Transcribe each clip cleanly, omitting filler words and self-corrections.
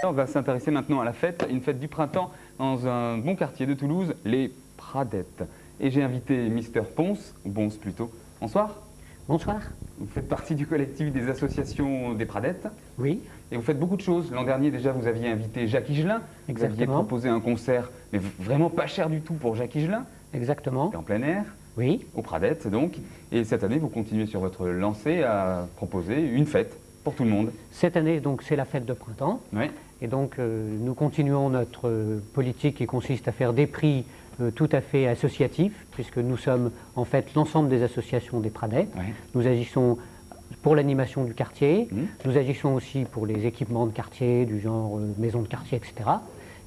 On va s'intéresser maintenant à la fête, une fête du printemps dans un bon quartier de Toulouse, les Pradettes. Et j'ai invité Mister Ponce, ou Bonce plutôt. Bonsoir. Bonsoir. Vous faites partie du collectif des associations des Pradettes. Oui. Et vous faites beaucoup de choses. L'an dernier déjà vous aviez invité Jacques Higelin. Vous aviez proposé un concert, mais vraiment pas cher du tout pour Jacques Higelin. Exactement. En plein air. Oui. Aux Pradettes donc. Et cette année vous continuez sur votre lancée à proposer une fête pour tout le monde. Cette année donc c'est la fête de printemps. Oui. Et donc nous continuons notre politique qui consiste à faire des prix tout à fait associatifs, puisque nous sommes en fait l'ensemble des associations des Pradettes. Oui. Nous agissons pour l'animation du quartier, nous agissons aussi pour les équipements de quartier, du genre maison de quartier, etc.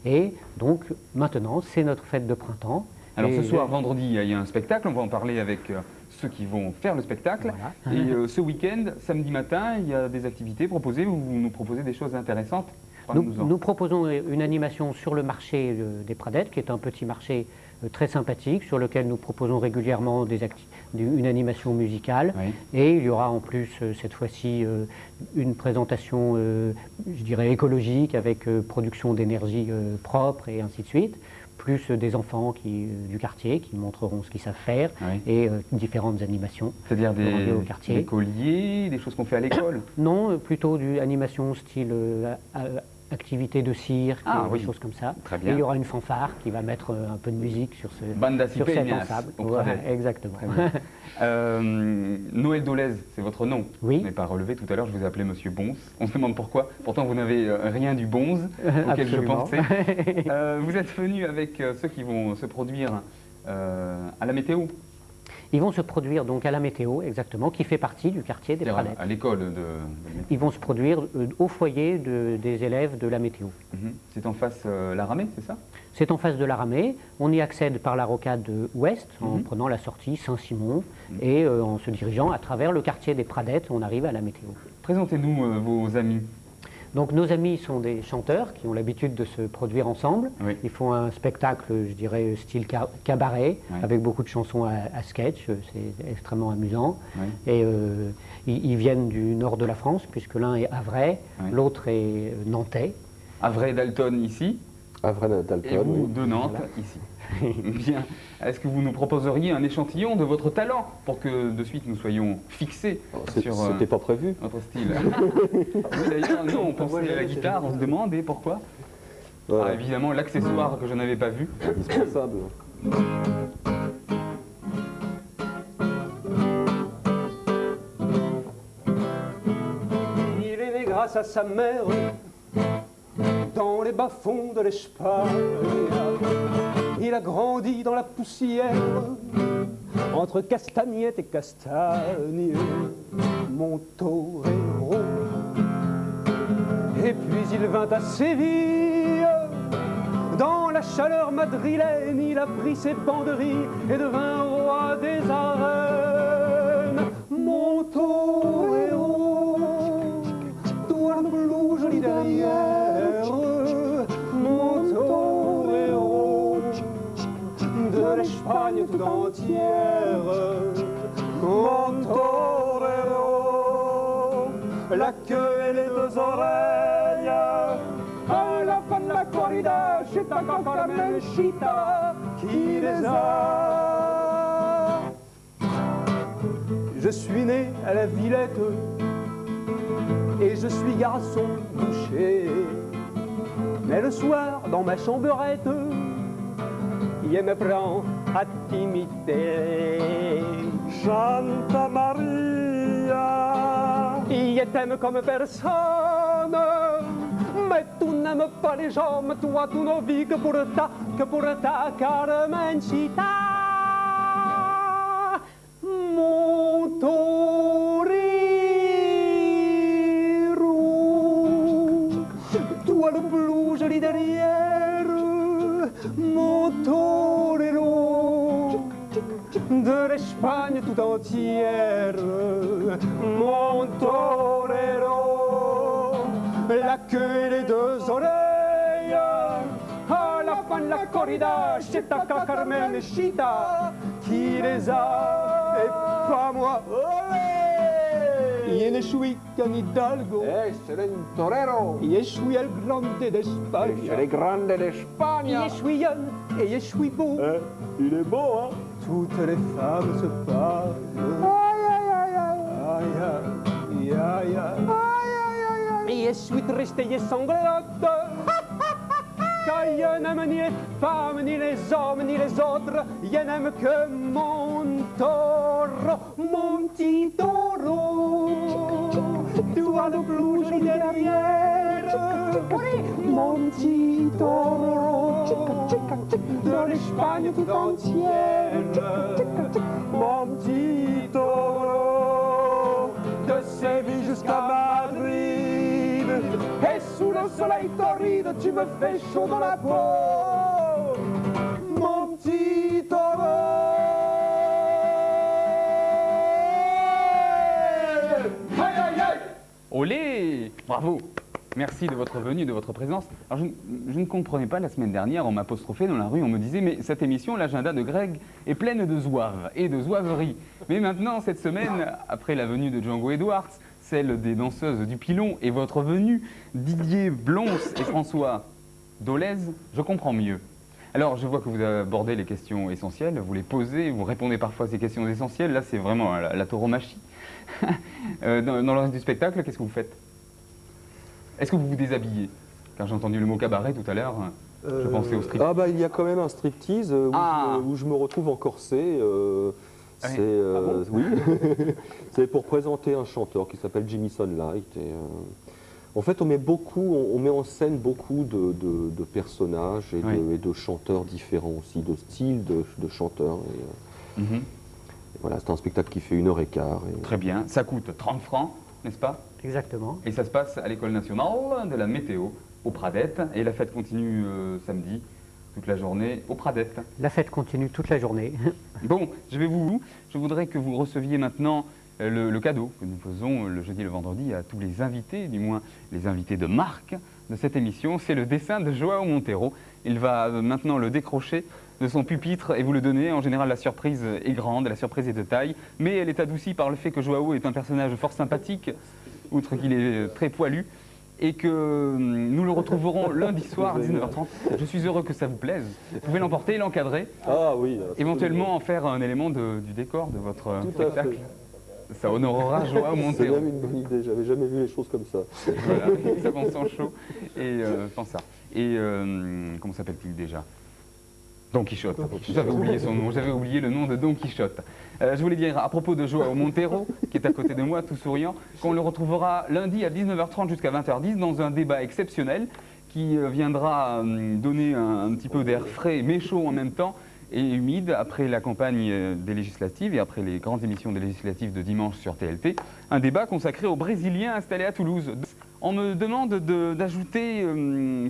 Et donc maintenant c'est notre fête de printemps. Alors ce soir, vendredi, il y a un spectacle, on va en parler avec ceux qui vont faire le spectacle. Voilà. Et ce week-end, samedi matin, il y a des activités proposées où vous nous proposez des choses intéressantes. Nous proposons une animation sur le marché des Pradettes, qui est un petit marché très sympathique, sur lequel nous proposons régulièrement une animation musicale. Oui. Et il y aura en plus, cette fois-ci, une présentation, je dirais, écologique, avec production d'énergie propre et ainsi de suite, plus des enfants du quartier qui montreront ce qu'ils savent faire, oui. Et différentes animations. C'est-à-dire des colliers, des choses qu'on fait à l'école? Non, plutôt d'une animation style activité de cirque, des choses comme ça. Très bien. Et il y aura une fanfare qui va mettre un peu de musique sur cet ensemble. Voilà, exactement. Noël Dolez, c'est votre nom. Oui. Vous n'avez pas relevé tout à l'heure, je vous ai appelé Monsieur Bonce. On se demande pourquoi. Pourtant, vous n'avez rien du bonze auquel je pensais. Vous êtes venu avec ceux qui vont se produire à la météo. Ils vont se produire donc à la météo, exactement, qui fait partie du quartier des Pradettes. À l'école de météo. Ils vont se produire au foyer des élèves de la météo. C'est en face la Ramée, c'est ça? C'est en face de la Ramée. On y accède par la rocade ouest, en prenant la sortie Saint-Simon, et en se dirigeant à travers le quartier des Pradettes, on arrive à la météo. Présentez-nous vos amis. Donc nos amis sont des chanteurs qui ont l'habitude de se produire ensemble. Oui. Ils font un spectacle, je dirais, style cabaret, oui. Avec beaucoup de chansons à sketch, c'est extrêmement amusant. Oui. Et ils viennent du nord de la France, puisque l'un est havrais, oui. L'autre est nantais. Havrais Dalton ici. Havrais Dalton, et vous, oui. De Nantes, voilà. Ici. Bien. Est-ce que vous nous proposeriez un échantillon de votre talent pour que de suite nous soyons fixés sur c'était pas prévu. Notre style? Oui, d'ailleurs, nous on pensait à la guitare, on se demande et pourquoi? Ouais. Ah, évidemment, l'accessoire que je n'avais pas vu. Indispensable. Il est né grâce à sa mère dans les bas-fonds de l'Espagne. Il a grandi dans la poussière, entre castagnette et castagne, mon torero. Et puis il vint à Séville, dans la chaleur madrilène, il a pris ses banderilles et devint roi des arènes. Mon torero, toi le bleu joli derrière, mon torero, de l'Espagne tout entière, mon torero, la queue et les deux oreilles, à la fin de la corrida, c'est encore la même chita qui les a. Je suis né à la Villette et je suis garçon boucher, mais le soir dans ma chambrette, il me prend à t'imiter. Santa Maria, il t'aime comme personne, mais tu n'aimes pas les gens, toi tu ne vis que pour ta Carmencita. Mon torero, toi le bleu joli derrière, mon torero, de l'Espagne tout entière, mon torero, la queue et les deux oreilles, à la fin de la corrida, c'est ta Carmencita qui les a, et pas moi. y ne suis qu'un hidalgo. Es el torero. Y suis el grande d'Espagne. Es el grande de España. Y suis jeune et je suis beau. Il est beau, hein? Toutes les femmes se parlent. Aïe, aïe, aïe, aïe, aïe, aïe, aïe. Et je suis triste et sanglote. Car je n'aime ni les femmes, ni les hommes, ni les autres. Je n'aime que mon taureau, mon petit taureau. Tu as le plus joli derrière. Mon petit taureau de l'Espagne tout entière. Mon petit taureau de Séville jusqu'à Madrid. Et sous le soleil torride, tu me fais chaud dans la peau. Mon petit taureau. Aïe, aïe, aïe. Olé! Bravo! Merci de votre venue, de votre présence. Alors, je ne comprenais pas la semaine dernière, on m'apostrophait dans la rue, on me disait « Mais cette émission, l'agenda de Greg est pleine de zouaves et de zouaveries. » Mais maintenant, cette semaine, après la venue de Django Edwards, celle des danseuses du Pilon et votre venue, Didier Blons et François Dolez, je comprends mieux. Alors, je vois que vous abordez les questions essentielles, vous les posez, vous répondez parfois à ces questions essentielles. Là, c'est vraiment la tauromachie. Dans le reste du spectacle, qu'est-ce que vous faites? Est-ce que vous vous déshabillez? Car j'ai entendu le mot cabaret tout à l'heure, je pensais au strip. Ah bah il y a quand même un striptease où je me retrouve en corset. Oui. C'est pour présenter un chanteur qui s'appelle Jimmy Sunlight. Et, en fait, on met en scène beaucoup de personnages et de chanteurs différents aussi, de styles de chanteurs. Et voilà, c'est un spectacle qui fait 1h15. Très bien, ça coûte 30 francs, n'est-ce pas? Exactement. Et ça se passe à l'École nationale de la météo, au Pradette. Et la fête continue samedi, toute la journée, au Pradette. La fête continue toute la journée. Bon, je voudrais que vous receviez maintenant le cadeau que nous faisons le jeudi et le vendredi à tous les invités, du moins les invités de marque de cette émission. C'est le dessin de Joao Montero. Il va maintenant le décrocher de son pupitre et vous le donner. En général, la surprise est grande, la surprise est de taille, mais elle est adoucie par le fait que Joao est un personnage fort sympathique, outre qu'il est très poilu, et que nous le retrouverons lundi soir à 19h30. Je suis heureux que ça vous plaise. Vous pouvez l'emporter, l'encadrer, éventuellement en faire un élément du décor de votre spectacle. Ça honorera Joao Montero. C'est même une bonne idée, j'avais jamais vu les choses comme ça. Voilà, ça pense en chaud et pense ça. Et comment s'appelle-t-il déjà? Don Quichotte. J'avais oublié son nom, j'avais oublié le nom de Don Quichotte. Je voulais dire à propos de Joao Montero, qui est à côté de moi, tout souriant, qu'on le retrouvera lundi à 19h30 jusqu'à 20h10 dans un débat exceptionnel qui viendra donner un petit peu d'air frais mais chaud en même temps et humide après la campagne des législatives et après les grandes émissions des législatives de dimanche sur TLT. Un débat consacré aux Brésiliens installés à Toulouse. On me demande d'ajouter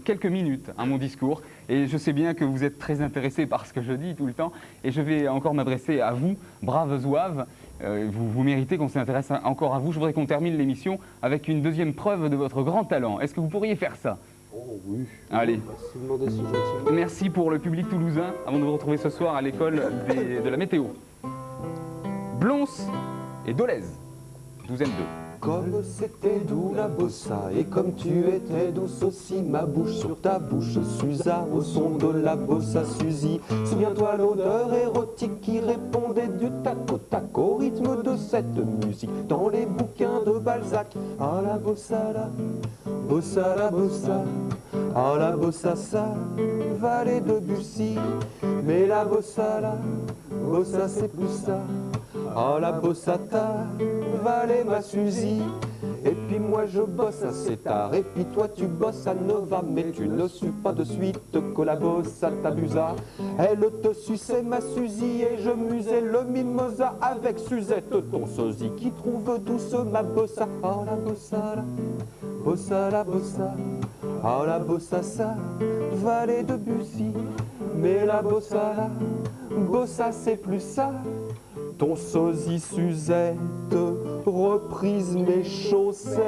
quelques minutes à mon discours et je sais bien que vous êtes très intéressés par ce que je dis tout le temps et je vais encore m'adresser à vous, braves zouaves. Vous méritez qu'on s'intéresse encore à vous. Je voudrais qu'on termine l'émission avec une deuxième preuve de votre grand talent. Est-ce que vous pourriez faire ça? Oh oui. Allez. Si gentil. Merci pour le public toulousain avant de vous retrouver ce soir à l'école de la météo. Blons et Dolez, 12e 2. Comme c'était doux la bossa, et comme tu étais douce aussi, ma bouche sur ta bouche s'usa au son de la bossa Suzy. Souviens-toi l'odeur érotique qui répondait du tac au tac au rythme de cette musique dans les bouquins de Balzac. Ah la bossa la bossa la bossa, ah la bossa ça, Vallée de Bussy. Mais la bossa c'est plus ça. Ah la bossata, Vallée ma Suzy. Et puis moi je bosse assez tard, et puis toi tu bosses à Nova. Mais tu ne suis pas de suite que la bossa t'abusa. Elle te suçait ma Suzy, et je musais le mimosa avec Suzette ton sosie qui trouve douce ma bossa. Ah la bossa la bossa la bossa, ah la bossa ça, Vallée de Bussy. Mais la bossa c'est plus ça. Ton sosie Suzette reprise mes chaussettes.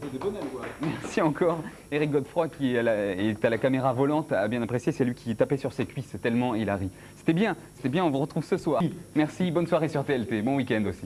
c'était de bonne aloi. Merci encore. Eric Godefroy, qui est à la caméra volante, a bien apprécié. C'est lui qui tapait sur ses cuisses tellement il a ri. C'était bien, on vous retrouve ce soir. Merci, bonne soirée sur TLT. Bon week-end aussi.